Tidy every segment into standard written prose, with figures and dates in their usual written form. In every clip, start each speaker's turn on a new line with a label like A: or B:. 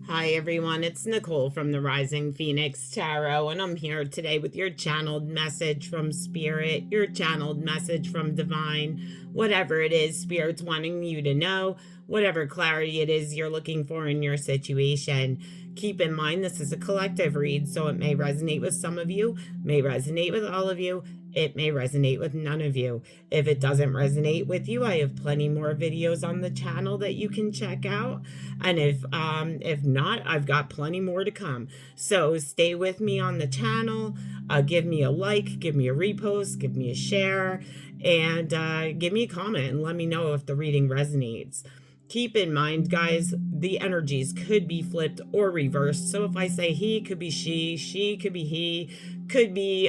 A: Hi everyone, it's Nicole from the Rising Phoenix Tarot, and I'm here today with your channeled message from Spirit, your channeled message from Divine, whatever it is Spirit's wanting you to know, whatever clarity it is you're looking for in your situation. Keep in mind this is a collective read, so it may resonate with some of you, may resonate with all of you, it may resonate with none of you. If it doesn't resonate with you, I have plenty more videos on the channel that you can check out. And if not, I've got plenty more to come. So stay with me on the channel. Give me a like, give me a repost, give me a share, and give me a comment and let me know if the reading resonates. Keep in mind, guys, the energies could be flipped or reversed. So if I say he, could be she could be he, could be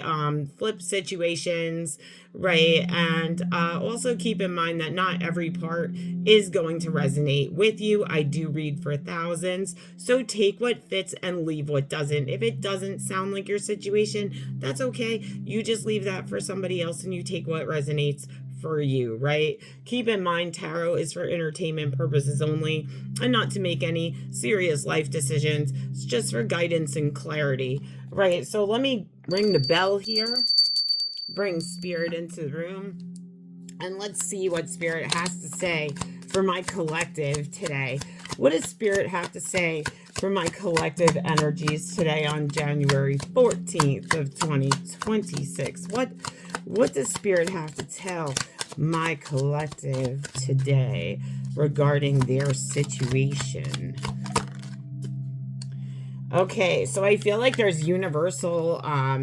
A: flipped situations, right? And also keep in mind that not every part is going to resonate with you. I do read for thousands, so take what fits and leave what doesn't. If it doesn't sound like your situation, that's okay. You just leave that for somebody else and you take what resonates for you, right? Keep in mind, tarot is for entertainment purposes only and not to make any serious life decisions. It's just for guidance and clarity, right? So let me ring the bell here, bring Spirit into the room, and let's see what Spirit has to say for my collective today. What does Spirit have to say for my collective energies today on January 14th of 2026? What does Spirit have to tell my collective today regarding their situation? Okay, so I feel like there's universal,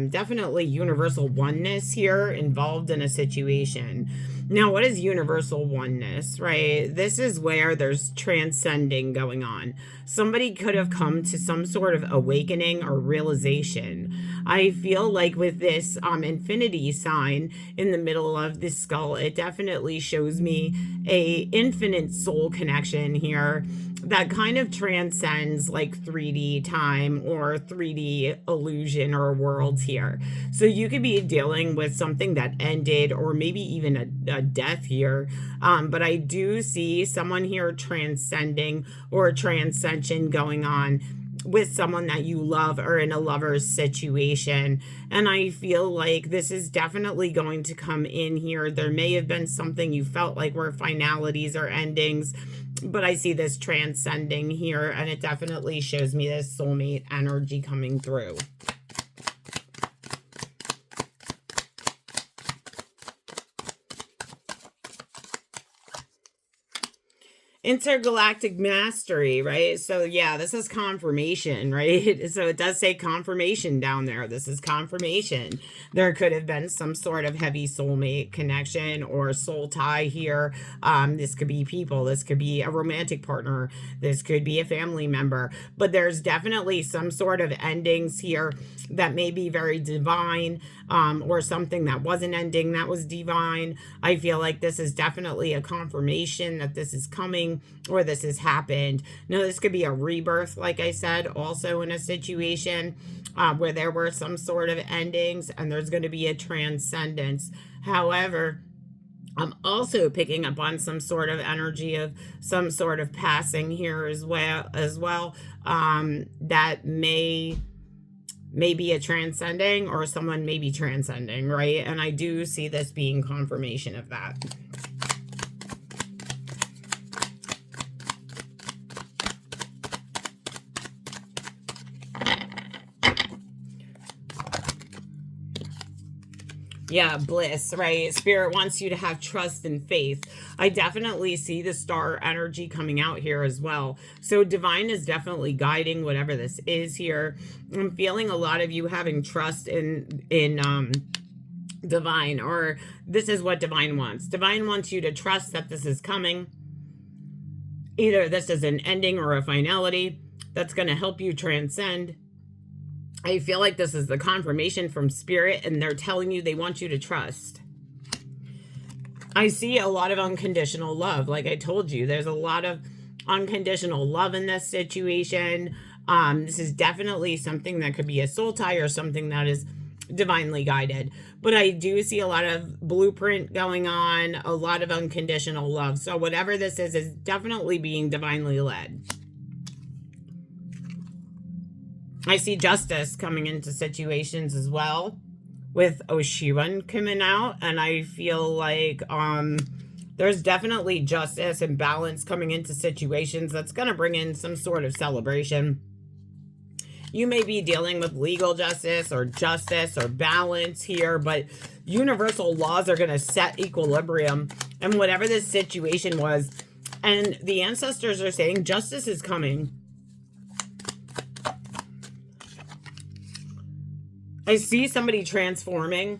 A: definitely universal oneness here involved in a situation. Now, what is universal oneness, right? This is where there's transcending going on. Somebody could have come to some sort of awakening or realization. I feel like with this infinity sign in the middle of this skull, it definitely shows me a infinite soul connection here that kind of transcends like 3D time or 3D illusion or worlds here. So you could be dealing with something that ended or maybe even a death here. But I do see someone here transcending or a transcension going on with someone that you love or in a lover's situation. And I feel like this is definitely going to come in here. There may have been something you felt like were finalities or endings, but I see this transcending here, and it definitely shows me this soulmate energy coming through. Intergalactic mastery, right? So yeah, this is confirmation, right? So it does say confirmation down there. This is confirmation. There could have been some sort of heavy soulmate connection or soul tie here. This could be people. This could be a romantic partner. This could be a family member. But there's definitely some sort of endings here that may be very divine, or something that wasn't ending that was divine. I feel like this is definitely a confirmation that this is coming or this has happened. Now, this could be a rebirth, like I said, also in a situation where there were some sort of endings and there's going to be a transcendence. However, I'm also picking up on some sort of energy of some sort of passing here as well, that may be a transcending or someone may be transcending, right? And I do see this being confirmation of that. Yeah, bliss, right? Spirit wants you to have trust and faith. I definitely see the star energy coming out here as well. So divine is definitely guiding whatever this is here. I'm feeling a lot of you having trust in divine, or this is what divine wants. Divine wants you to trust that this is coming. Either this is an ending or a finality that's going to help you transcend. I feel like this is the confirmation from Spirit, and they're telling you they want you to trust. I see a lot of unconditional love. Like I told you, there's a lot of unconditional love in this situation. This is definitely something that could be a soul tie or something that is divinely guided. But I do see a lot of blueprint going on, a lot of unconditional love. So whatever this is definitely being divinely led. I see justice coming into situations as well with Oshiran coming out, and I feel like there's definitely justice and balance coming into situations that's going to bring in some sort of celebration. You may be dealing with legal justice or balance here, but universal laws are going to set equilibrium. And whatever this situation was, and the ancestors are saying justice is coming. I see somebody transforming,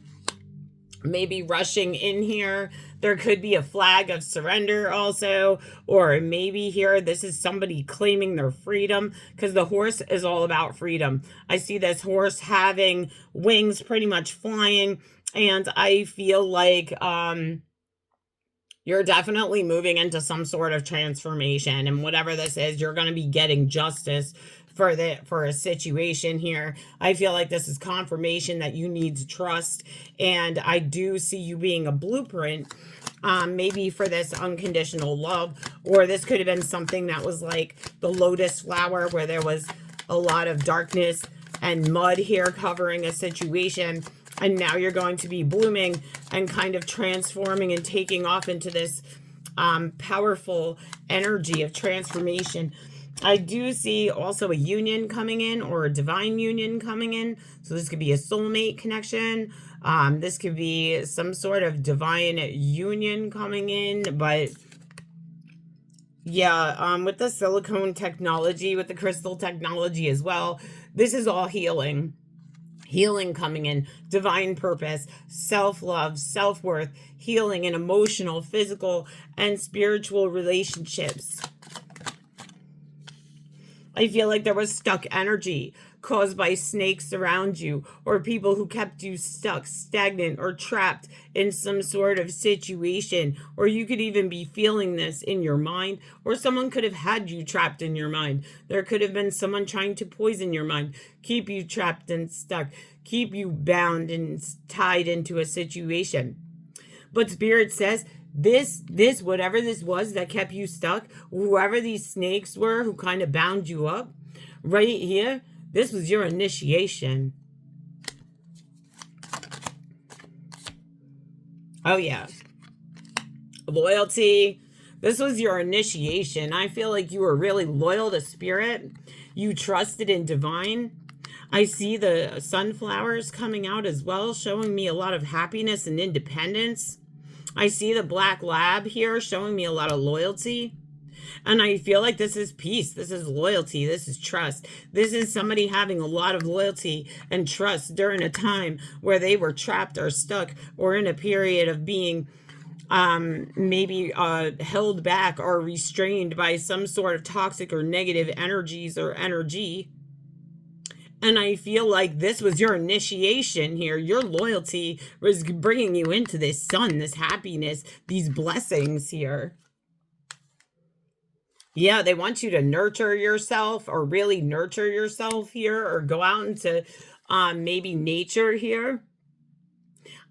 A: maybe rushing in here. There could be a flag of surrender also, or maybe here this is somebody claiming their freedom, because the horse is all about freedom. I see this horse having wings, pretty much flying, and I feel like you're definitely moving into some sort of transformation, and whatever this is, you're going to be getting justice for a situation here. I feel like this is confirmation that you need to trust, and I do see you being a blueprint, maybe for this unconditional love, or this could have been something that was like the lotus flower where there was a lot of darkness and mud here covering a situation, and now you're going to be blooming and kind of transforming and taking off into this powerful energy of transformation. I do see also a union coming in, or a divine union coming in. So this could be a soulmate connection. This could be some sort of divine union coming in. But yeah, with the silicone technology, with the crystal technology as well, this is all healing. Healing coming in, divine purpose, self-love, self-worth, healing in emotional, physical, and spiritual relationships. I feel like there was stuck energy caused by snakes around you, or people who kept you stuck, stagnant, or trapped in some sort of situation. Or you could even be feeling this in your mind, or someone could have had you trapped in your mind. There could have been someone trying to poison your mind, keep you trapped and stuck, keep you bound and tied into a situation. But Spirit says, this, whatever this was that kept you stuck, whoever these snakes were who kind of bound you up, right here, this was your initiation. Oh, yeah. Loyalty. This was your initiation. I feel like you were really loyal to Spirit. You trusted in divine. I see the sunflowers coming out as well, showing me a lot of happiness and independence. I see the black lab here showing me a lot of loyalty. And I feel like this is peace. This is loyalty. This is trust. This is somebody having a lot of loyalty and trust during a time where they were trapped or stuck, or in a period of being maybe held back or restrained by some sort of toxic or negative energies or energy. And I feel like this was your initiation here. Your loyalty was bringing you into this sun, this happiness, these blessings here. Yeah, they want you to nurture yourself, or really nurture yourself here, or go out into maybe nature here.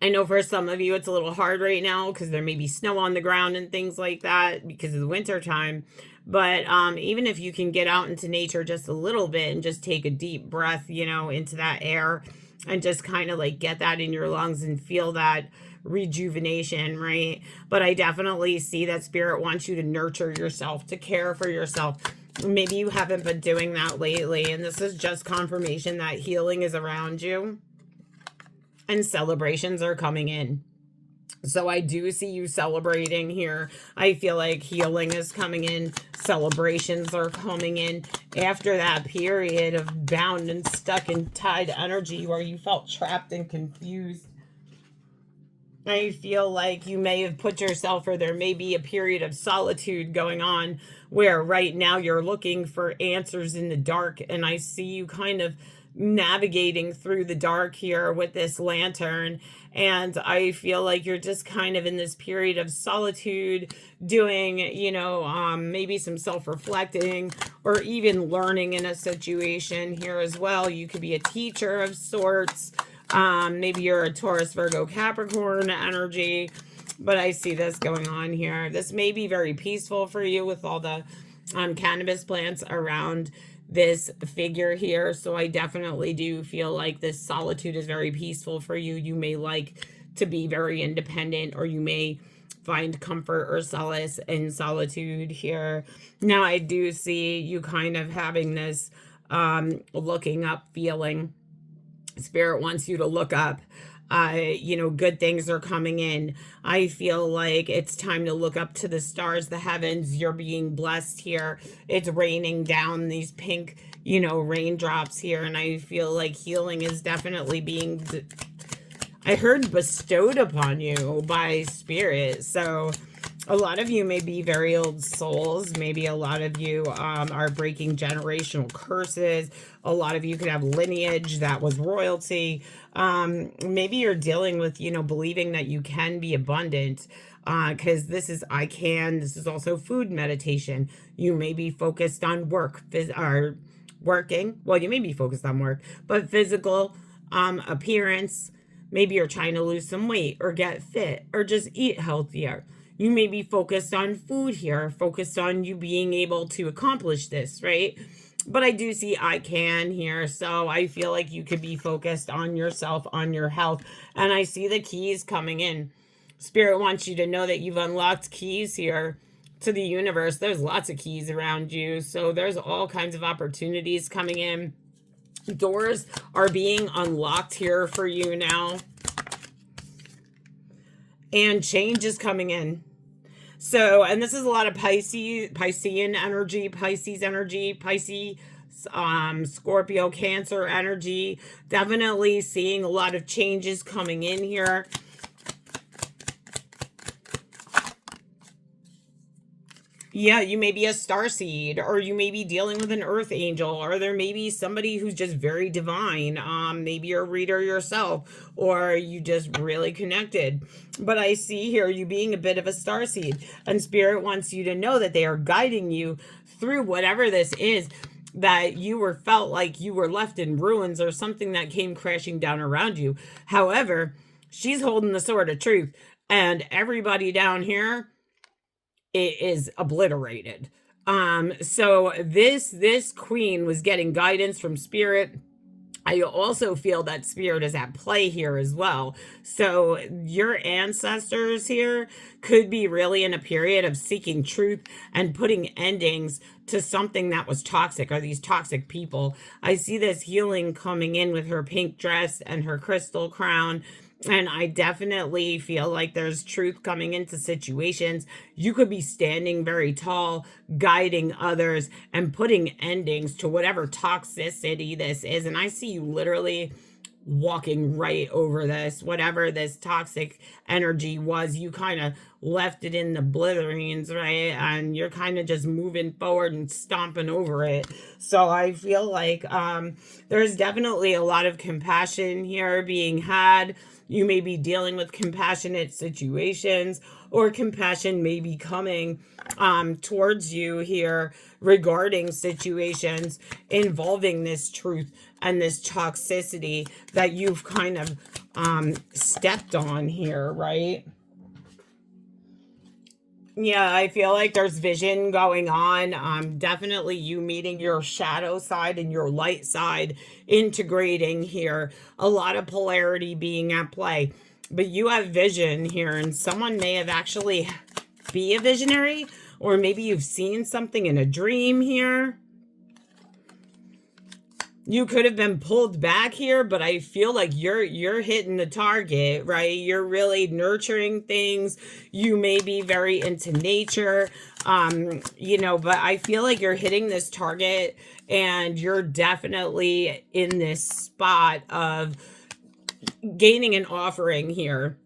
A: I know for some of you it's a little hard right now because there may be snow on the ground and things like that because of the winter time. But even if you can get out into nature just a little bit and just take a deep breath, you know, into that air, and just kind of like get that in your lungs and feel that rejuvenation, right? But I definitely see that Spirit wants you to nurture yourself, to care for yourself. Maybe you haven't been doing that lately, and this is just confirmation that healing is around you and celebrations are coming in. So I do see you celebrating here. I feel like healing is coming in. Celebrations are coming in after that period of bound and stuck and tied energy where you felt trapped and confused. I feel like you may have put yourself, or there may be a period of solitude going on where right now you're looking for answers in the dark. And I see you kind of navigating through the dark here with this lantern, and I feel like you're just kind of in this period of solitude, doing, you know, maybe some self-reflecting, or even learning in a situation here as well. You could be a teacher of sorts. Maybe you're a Taurus, Virgo, Capricorn energy, but I see this going on here. This may be very peaceful for you with all the cannabis plants around this figure here. So I definitely do feel like this solitude is very peaceful for you. You may like to be very independent, or you may find comfort or solace in solitude here. Now, I do see you kind of having this looking up feeling. Spirit wants you to look up. Good things are coming in. I feel like it's time to look up to the stars, the heavens. You're being blessed here. It's raining down these pink, raindrops here. And I feel like healing is definitely being, I heard, bestowed upon you by Spirit. So a lot of you may be very old souls. Maybe a lot of you are breaking generational curses. A lot of you could have lineage that was royalty. Maybe you're dealing with, believing that you can be abundant, because this is I can. This is also food meditation. You may be focused on work or working. Well, you may be focused on work, but physical appearance. Maybe you're trying to lose some weight or get fit or just eat healthier. You may be focused on food here, focused on you being able to accomplish this, right? But I do see I can here. So I feel like you could be focused on yourself, on your health. And I see the keys coming in. Spirit wants you to know that you've unlocked keys here to the universe. There's lots of keys around you. So there's all kinds of opportunities coming in. Doors are being unlocked here for you now. And change is coming in. So, and this is a lot of Piscean energy, Pisces energy, Pisces, Scorpio, Cancer energy. Definitely seeing a lot of changes coming in here. Yeah, you may be a starseed, or you may be dealing with an earth angel, or there may be somebody who's just very divine. Maybe you're a reader yourself, or you just really connected. But I see here you being a bit of a starseed, and Spirit wants you to know that they are guiding you through whatever this is, that you felt like you were left in ruins or something that came crashing down around you. However, she's holding the sword of truth, and everybody down here, it is obliterated. So this queen was getting guidance from Spirit. I also feel that Spirit is at play here as well. So your ancestors here could be really in a period of seeking truth and putting endings to something that was toxic, or these toxic people. I see this healing coming in with her pink dress and her crystal crown. And I definitely feel like there's truth coming into situations. You could be standing very tall, guiding others and putting endings to whatever toxicity this is. And I see you literally walking right over this, whatever this toxic energy was. You kind of left it in the blitherings, right? And you're kind of just moving forward and stomping over it. So I feel like there's definitely a lot of compassion here being had. You may be dealing with compassionate situations, or compassion may be coming towards you here regarding situations involving this truth and this toxicity that you've kind of stepped on here, right? Yeah, I feel like there's vision going on. Definitely you meeting your shadow side and your light side integrating here. A lot of polarity being at play. But you have vision here, and someone may have actually be a visionary, or maybe you've seen something in a dream here. You could have been pulled back here, but I feel like you're hitting the target, right? You're really nurturing things. You may be very into nature, but I feel like you're hitting this target, and you're definitely in this spot of gaining an offering here.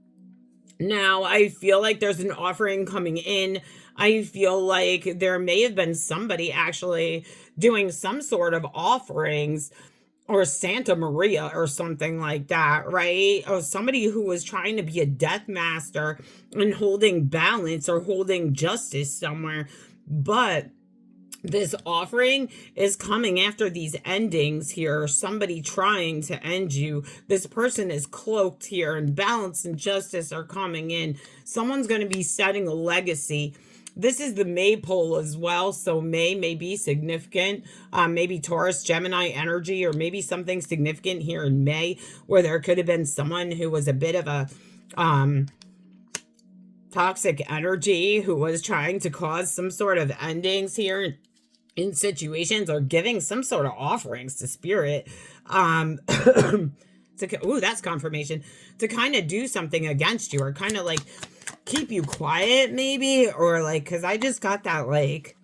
A: Now, I feel like there's an offering coming in. I feel like there may have been somebody actually doing some sort of offerings, or Santa Maria or something like that, right? Or somebody who was trying to be a death master and holding balance or holding justice somewhere. But this offering is coming after these endings here. Somebody trying to end you. This person is cloaked here, and balance and justice are coming in. Someone's going to be setting a legacy This is the May pole as well. So May may be significant. Maybe Taurus, Gemini energy, or maybe something significant here in May where there could have been someone who was a bit of a toxic energy who was trying to cause some sort of endings here in situations, or giving some sort of offerings to spirit. That's confirmation, to kind of do something against you, or kind of like keep you quiet maybe, or like, because I just got that like,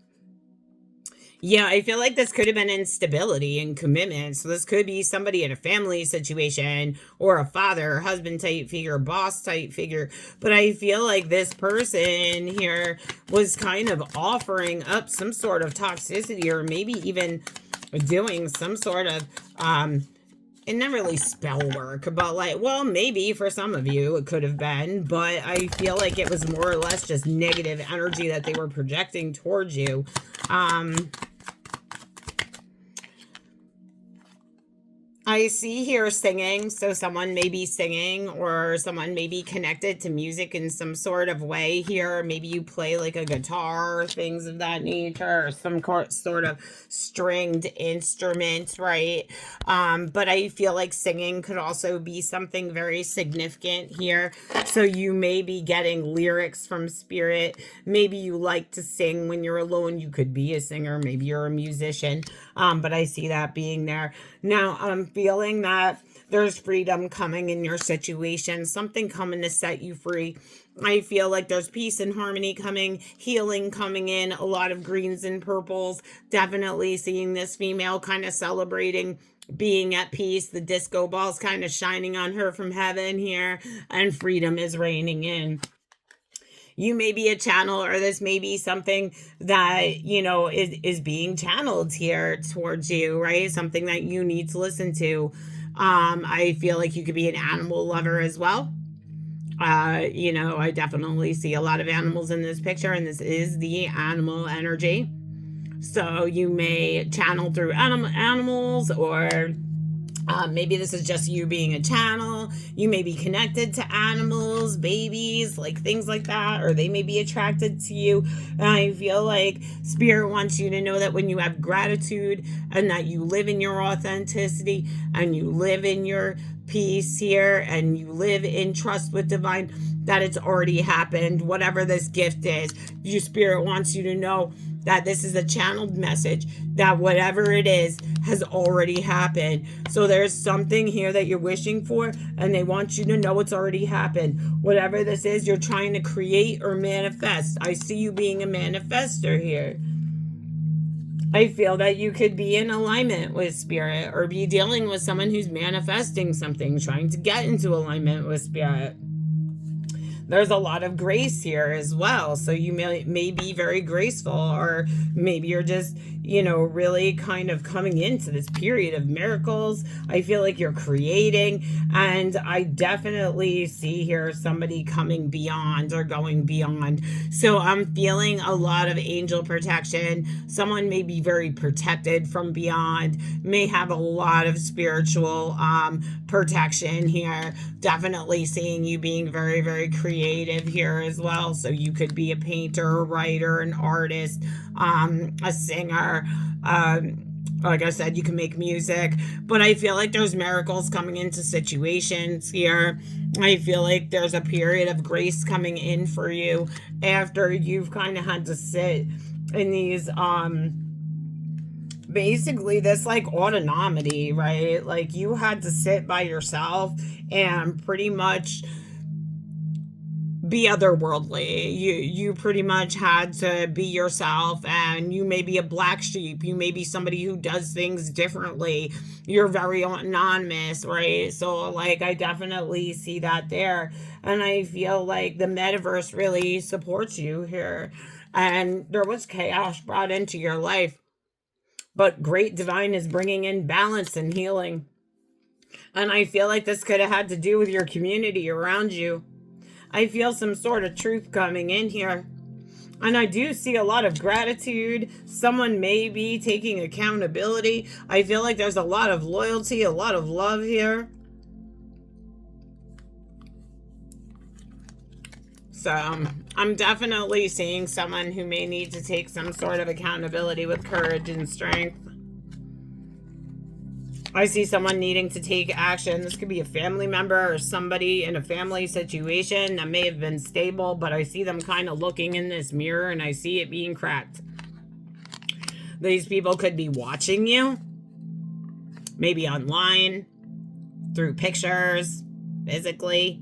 A: yeah, I feel like this could have been instability and commitment. So this could be somebody in a family situation, or a father, husband type figure, boss type figure. But I feel like this person here was kind of offering up some sort of toxicity, or maybe even doing some sort of and not really spell work, but like, well, maybe for some of you it could have been, but I feel like it was more or less just negative energy that they were projecting towards you. I see here singing, so someone may be singing, or someone may be connected to music in some sort of way here. Maybe you play like a guitar or things of that nature, or some sort of stringed instrument, right? But I feel like singing could also be something very significant here. So you may be getting lyrics from spirit. Maybe you like to sing when you're alone. You could be a singer. Maybe you're a musician. But I see that being there. Now, I'm feeling that there's freedom coming in your situation, something coming to set you free. I feel like there's peace and harmony coming, healing coming in, a lot of greens and purples. Definitely seeing this female kind of celebrating being at peace. The disco ball's kind of shining on her from heaven here, and freedom is reigning in. You may be a channel, or this may be something that, you know, is being channeled here towards you, right? Something that you need to listen to. I feel like you could be an animal lover as well. You know, I definitely see a lot of animals in this picture, and this is the animal energy. So you may channel through animals, or maybe this is just you being a channel. You may be connected to animals, babies, like things like that, or they may be attracted to you. And I feel like spirit wants you to know that when you have gratitude, and that you live in your authenticity, and you live in your peace here, and you live in trust with divine, that it's already happened. Whatever this gift is, your spirit wants you to know that this is a channeled message, that whatever it is has already happened. So there's something here that you're wishing for, and they want you to know it's already happened. Whatever this is you're trying to create or manifest. I see you being a manifester here. I feel that you could be in alignment with spirit, or be dealing with someone who's manifesting something, trying to get into alignment with spirit. There's a lot of grace here as well. So you may be very graceful, or maybe you're just, you know, really kind of coming into this period of miracles. I feel like you're creating, and I definitely see here somebody coming beyond, or going beyond. So I'm feeling a lot of angel protection. Someone may be very protected from beyond, may have a lot of spiritual protection here. Definitely seeing you being very, very creative here as well. So you could be a painter, a writer, an artist, a singer. Like I said, you can make music, but I feel like there's miracles coming into situations here. I feel like there's a period of grace coming in for you after you've kind of had to sit in these basically this like autonomy, right? Like you had to sit by yourself and pretty much be otherworldly. You pretty much had to be yourself, and you may be a black sheep. You may be somebody who does things differently. You're very anonymous, right? So like I definitely see that there, and I feel like the metaverse really supports you here. And there was chaos brought into your life, but great divine is bringing in balance and healing. And I feel like this could have had to do with your community around you. I feel some sort of truth coming in here. And I do see a lot of gratitude. Someone may be taking accountability. I feel like there's a lot of loyalty, a lot of love here. So I'm definitely seeing someone who may need to take some sort of accountability with courage and strength. I see someone needing to take action. This could be a family member or somebody in a family situation that may have been stable, but I see them kind of looking in this mirror and I see it being cracked. These people could be watching you, maybe online, through pictures, physically.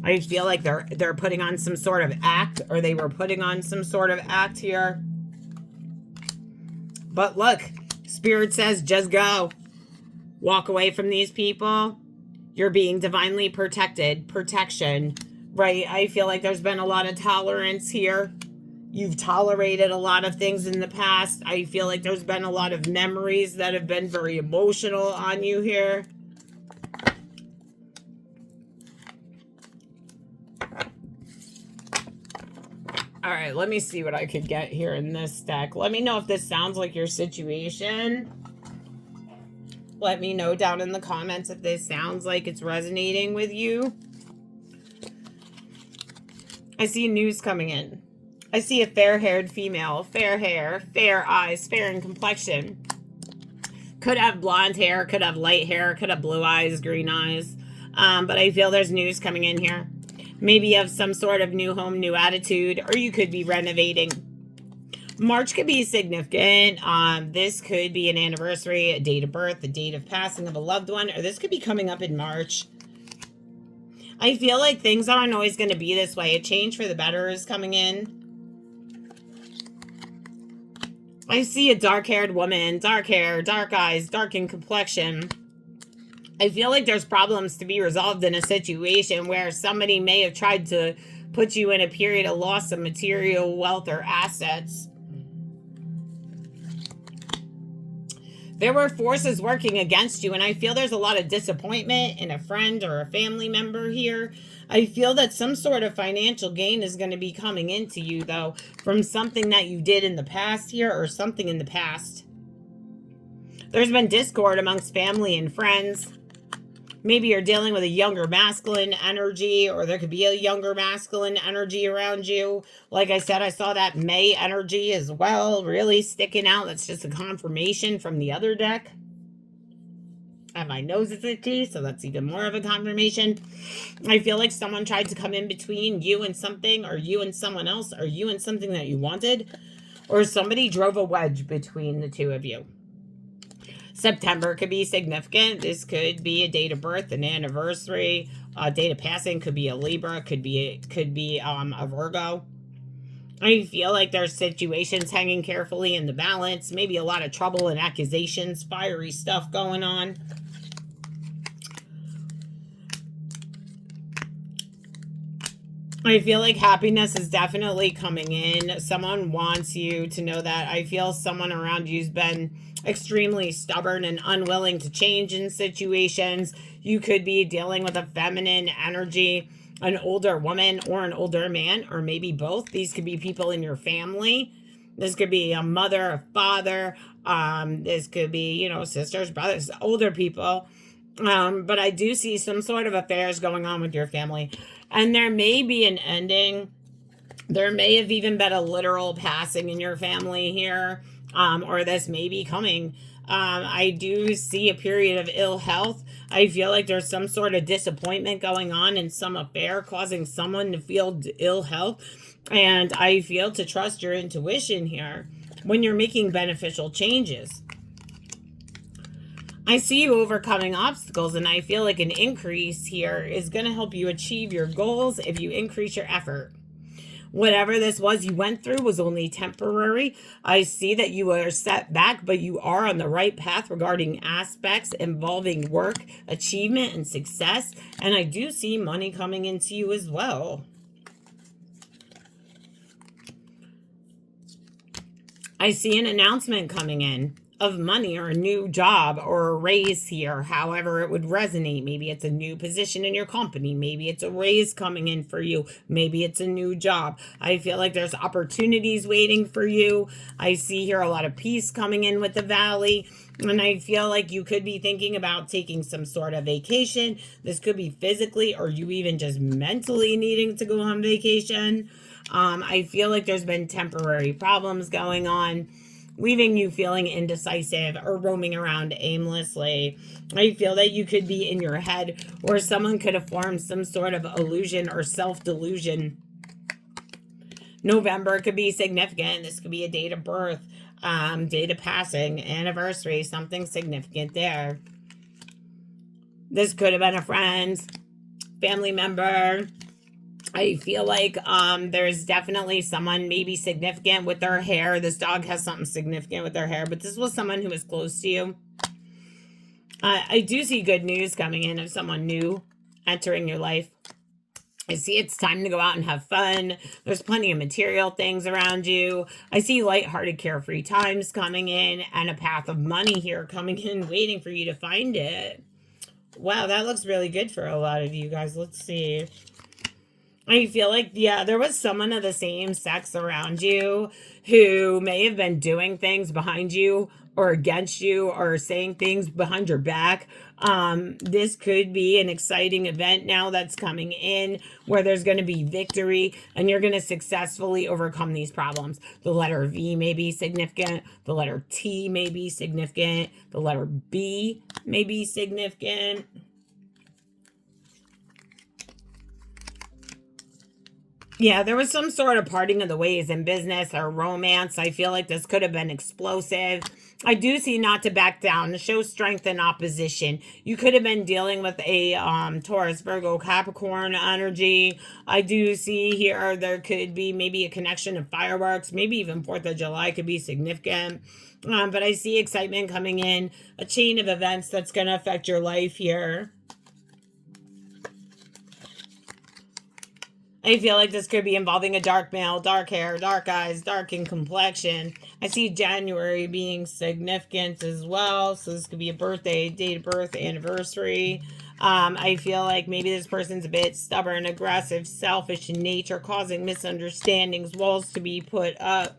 A: I feel like they're putting on some sort of act, or they were putting on some sort of act here. But look, Spirit says just go. Walk away from these people. You're being divinely protected. Protection, right? I feel like there's been a lot of tolerance here. You've tolerated a lot of things in the past. I feel like there's been a lot of memories that have been very emotional on you here. All right, let me see what I could get here in this deck. Let me know if this sounds like your situation. Let me know down in the comments if this sounds like it's resonating with you. I see news coming in. I see a fair-haired female, fair hair, fair eyes, fair in complexion. Could have blonde hair, could have light hair, could have blue eyes, green eyes. But I feel there's news coming in here. Maybe you have some sort of new home, new attitude, or you could be renovating. March could be significant. This could be an anniversary, a date of birth, a date of passing of a loved one, or this could be coming up in March. I feel like things aren't always going to be this way. A change for the better is coming in. I see a dark-haired woman, dark hair, dark eyes, dark in complexion. I feel like there's problems to be resolved in a situation where somebody may have tried to put you in a period of loss of material wealth or assets. There were forces working against you, and I feel there's a lot of disappointment in a friend or a family member here. I feel that some sort of financial gain is going to be coming into you, though, from something that you did in the past here or something in the past. There's been discord amongst family and friends. Maybe you're dealing with a younger masculine energy, or there could be a younger masculine energy around you. Like I said, I saw that May energy as well, really sticking out. That's just a confirmation from the other deck. And my nose is itchy, so that's even more of a confirmation. I feel like someone tried to come in between you and something, or you and someone else, or you and something that you wanted, or somebody drove a wedge between the two of you. September could be significant. This could be a date of birth, an anniversary, a date of passing. Could be a Libra. Could be a Virgo. I feel like there's situations hanging carefully in the balance. Maybe a lot of trouble and accusations, fiery stuff going on. I feel like happiness is definitely coming in. Someone wants you to know that. I feel someone around you's been extremely stubborn and unwilling to change in situations. You could be dealing with a feminine energy, an older woman or an older man, or maybe both. These could be people in your family. This could be a mother, a father. This could be, sisters, brothers, older people. But I do see some sort of affairs going on with your family. And there may be an ending. There may have even been a literal passing in your family here. Or this may be coming. I do see a period of ill health. I feel like there's some sort of disappointment going on in some affair, causing someone to feel ill health. And I feel to trust your intuition here when you're making beneficial changes. I see you overcoming obstacles, and I feel like an increase here is going to help you achieve your goals if you increase your effort. Whatever this was you went through was only temporary. I see that you are set back, but you are on the right path regarding aspects involving work, achievement, and success. And I do see money coming into you as well. I see an announcement coming in of money or a new job or a raise here, however it would resonate. Maybe it's a new position in your company. Maybe it's a raise coming in for you. Maybe it's a new job. I feel like there's opportunities waiting for you. I see here a lot of peace coming in with the Valley. And I feel like you could be thinking about taking some sort of vacation. This could be physically or you even just mentally needing to go on vacation. I feel like there's been temporary problems going on, leaving you feeling indecisive or roaming around aimlessly. I feel that you could be in your head, or someone could have formed some sort of illusion or self-delusion. November could be significant. This could be a date of birth, date of passing, anniversary, something significant there. This could have been a friend, family member. I feel like there's definitely someone maybe significant with their hair. This dog has something significant with their hair, but this was someone who was close to you. I do see good news coming in of someone new entering your life. I see it's time to go out and have fun. There's plenty of material things around you. I see lighthearted, carefree times coming in and a path of money here coming in, waiting for you to find it. Wow, that looks really good for a lot of you guys. Let's see. I feel like, yeah, there was someone of the same sex around you who may have been doing things behind you or against you or saying things behind your back. This could be an exciting event now that's coming in where there's going to be victory and you're going to successfully overcome these problems. The letter V may be significant. The letter T may be significant. The letter B may be significant. Yeah, there was some sort of parting of the ways in business or romance. I feel like this could have been explosive. I do see not to back down, to show strength in opposition. You could have been dealing with a Taurus, Virgo, Capricorn energy. I do see here there could be maybe a connection of fireworks, maybe even 4th of July could be significant. But I see excitement coming in, a chain of events that's going to affect your life here. I feel like this could be involving a dark male, dark hair, dark eyes, dark in complexion. I see January being significant as well. So this could be a birthday, date of birth, anniversary. I feel like maybe this person's a bit stubborn, aggressive, selfish in nature, causing misunderstandings, walls to be put up.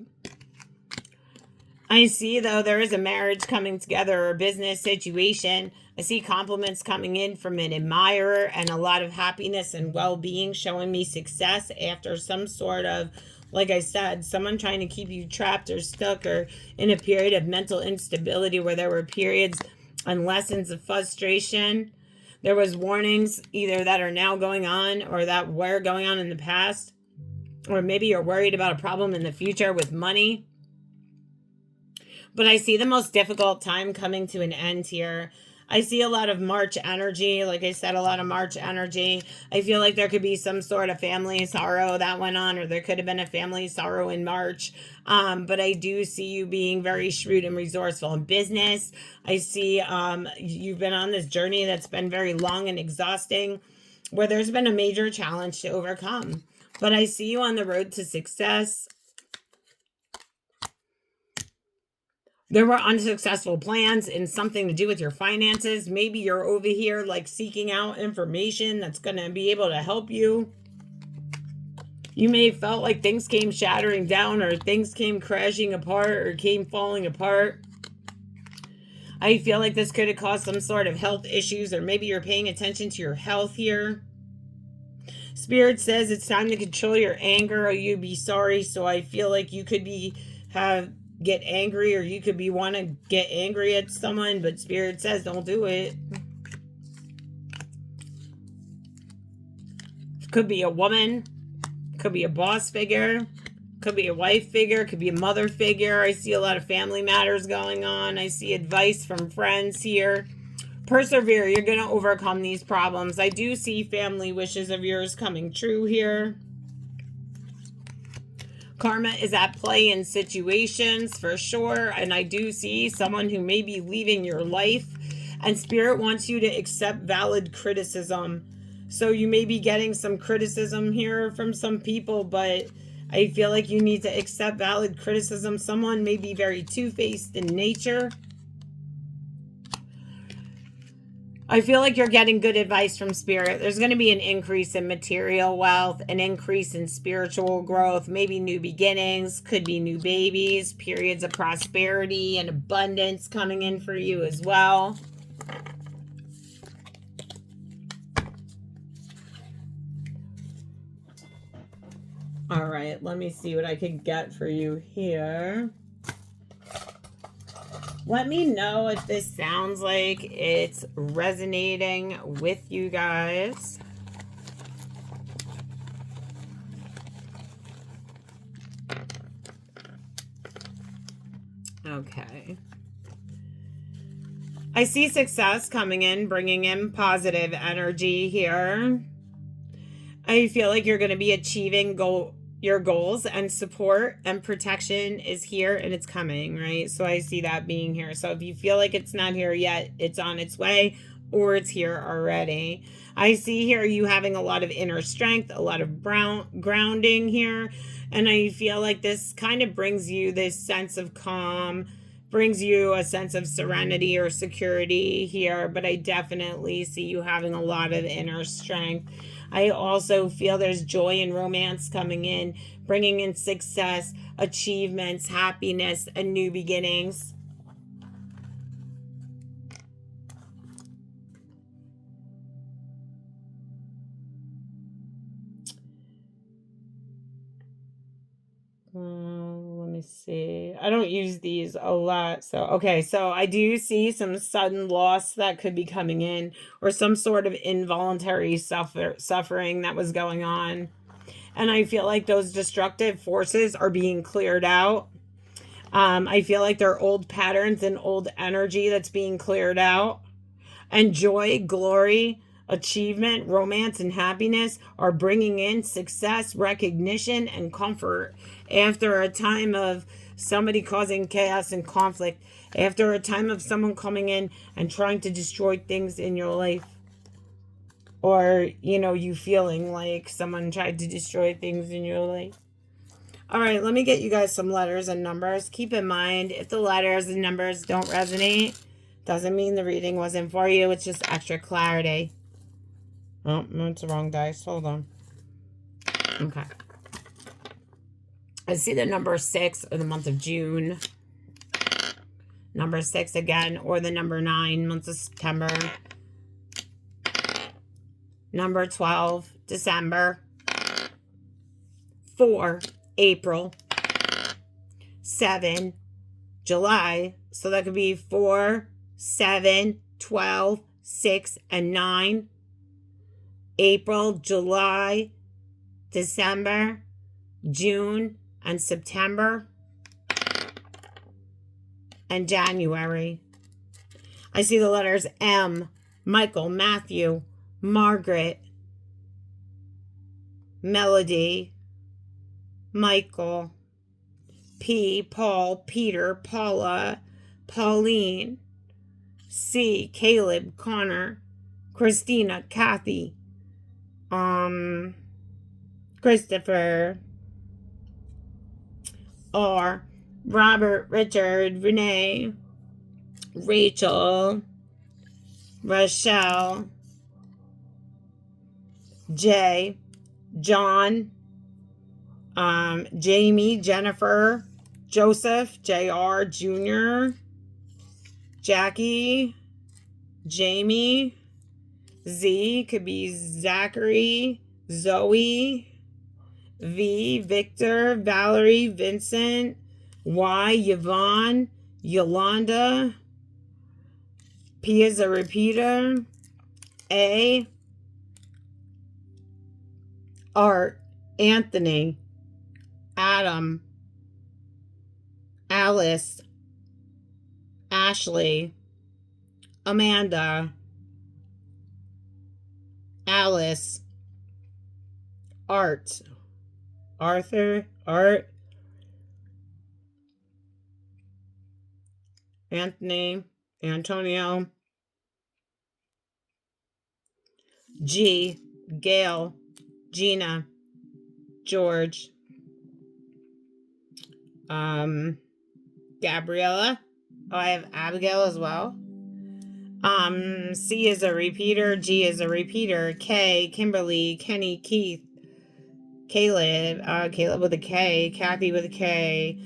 A: I see, though, there is a marriage coming together or a business situation. I see compliments coming in from an admirer and a lot of happiness and well-being, showing me success after some sort of, like I said, someone trying to keep you trapped or stuck or in a period of mental instability where there were periods and lessons of frustration. There was warnings either that are now going on or that were going on in the past. Or maybe you're worried about a problem in the future with money. But I see the most difficult time coming to an end here. I see a lot of March energy. Like I said, a lot of March energy. I feel like there could be some sort of family sorrow that went on, or there could have been a family sorrow in March. But I do see you being very shrewd and resourceful in business. I see you've been on this journey that's been very long and exhausting, where there's been a major challenge to overcome. But I see you on the road to success. There were unsuccessful plans in something to do with your finances. Maybe you're over here like seeking out information that's going to be able to help you. You may have felt like things came shattering down or things came crashing apart or came falling apart. I feel like this could have caused some sort of health issues, or maybe you're paying attention to your health here. Spirit says it's time to control your anger or you'd be sorry. So I feel like you could get angry, or you could want to get angry at someone, but Spirit says don't do it. Could be a woman, could be a boss figure, could be a wife figure, could be a mother figure. I see a lot of family matters going on. I see advice from friends here. Persevere, you're going to overcome these problems. I do see family wishes of yours coming true here. Karma is at play in situations for sure. And I do see someone who may be leaving your life. And Spirit wants you to accept valid criticism. So you may be getting some criticism here from some people, but I feel like you need to accept valid criticism. Someone may be very two-faced in nature. I feel like you're getting good advice from spirit. There's going to be an increase in material wealth, an increase in spiritual growth, maybe new beginnings, could be new babies, periods of prosperity and abundance coming in for you as well. All right, let me see what I can get for you here. Let me know if this sounds like it's resonating with you guys. Okay. I see success coming in, bringing in positive energy here. I feel like you're going to be achieving your goals, and support and protection is here and it's coming, right? So I see that being here. So if you feel like it's not here yet, it's on its way or it's here already. I see here you having a lot of inner strength, a lot of grounding here. And I feel like this kind of brings you this sense of calm, brings you a sense of serenity or security here. But I definitely see you having a lot of inner strength. I also feel there's joy and romance coming in, bringing in success, achievements, happiness, and new beginnings. Let me see. I don't use these a lot. So I do see some sudden loss that could be coming in, or some sort of involuntary suffering that was going on. And I feel like those destructive forces are being cleared out. I feel like there are old patterns and old energy that's being cleared out. And joy, glory, achievement, romance, and happiness are bringing in success, recognition, and comfort after a time of somebody causing chaos and conflict, after a time of someone coming in and trying to destroy things in your life. Or, you feeling like someone tried to destroy things in your life. All right, let me get you guys some letters and numbers. Keep in mind, if the letters and numbers don't resonate, doesn't mean the reading wasn't for you. It's just extra clarity. Oh, that's the wrong dice. Hold on. Okay. I see the number 6 or the month of June. Number 6 again, or the number 9, month of September. Number 12, December. 4, April. 7, July. So that could be 4, 7, 12, 6, and 9. April, July, December, June, and September, and January. I see the letters M, Michael, Matthew, Margaret, Melody, Michael, P, Paul, Peter, Paula, Pauline, C, Caleb, Connor, Christina, Kathy, Christopher, R, Robert, Richard, Renee, Rachel, Rochelle, J, John, Jamie, Jennifer, Joseph, JR, Jr., Jackie, Jamie, Z, could be Zachary, Zoe, V, Victor, Valerie, Vincent, Y, Yvonne, Yolanda, P is a repeater, A, Art, Anthony, Adam, Alice, Ashley, Amanda, Alice, Art, Arthur, Art, Anthony, Antonio, G, Gail, Gina, George, Gabriella. Oh, I have Abigail as well. C is a repeater, G is a repeater, K, Kimberly, Kenny, Keith, Caleb, Caleb with a K, Kathy with a K,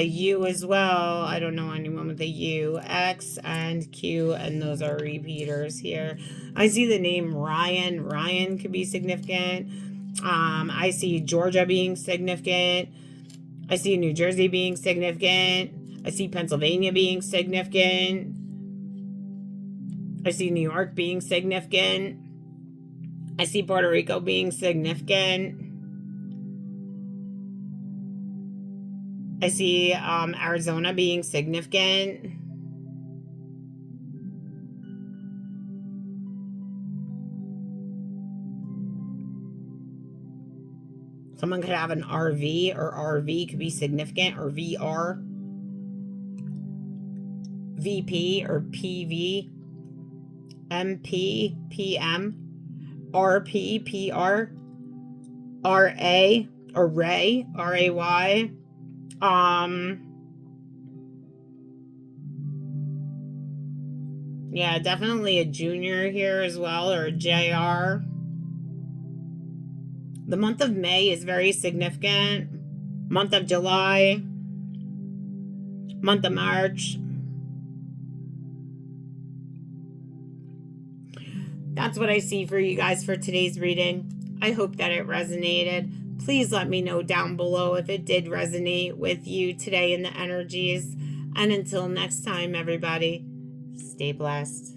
A: U as well. I don't know anyone with a U, X and Q, and those are repeaters here. I see the name Ryan. Ryan could be significant. I see Georgia being significant. I see New Jersey being significant. I see Pennsylvania being significant. I see New York being significant. I see Puerto Rico being significant. I see Arizona being significant. Someone could have an RV, or RV could be significant, or VR. VP or PV. MP, PM. RP, PR. RA, or Ray, RAY. Yeah, definitely a junior here as well, or a JR. The month of May is very significant. Month of July. Month of March. That's what I see for you guys for today's reading. I hope that it resonated. Please let me know down below if it did resonate with you today in the energies. And until next time, everybody, stay blessed.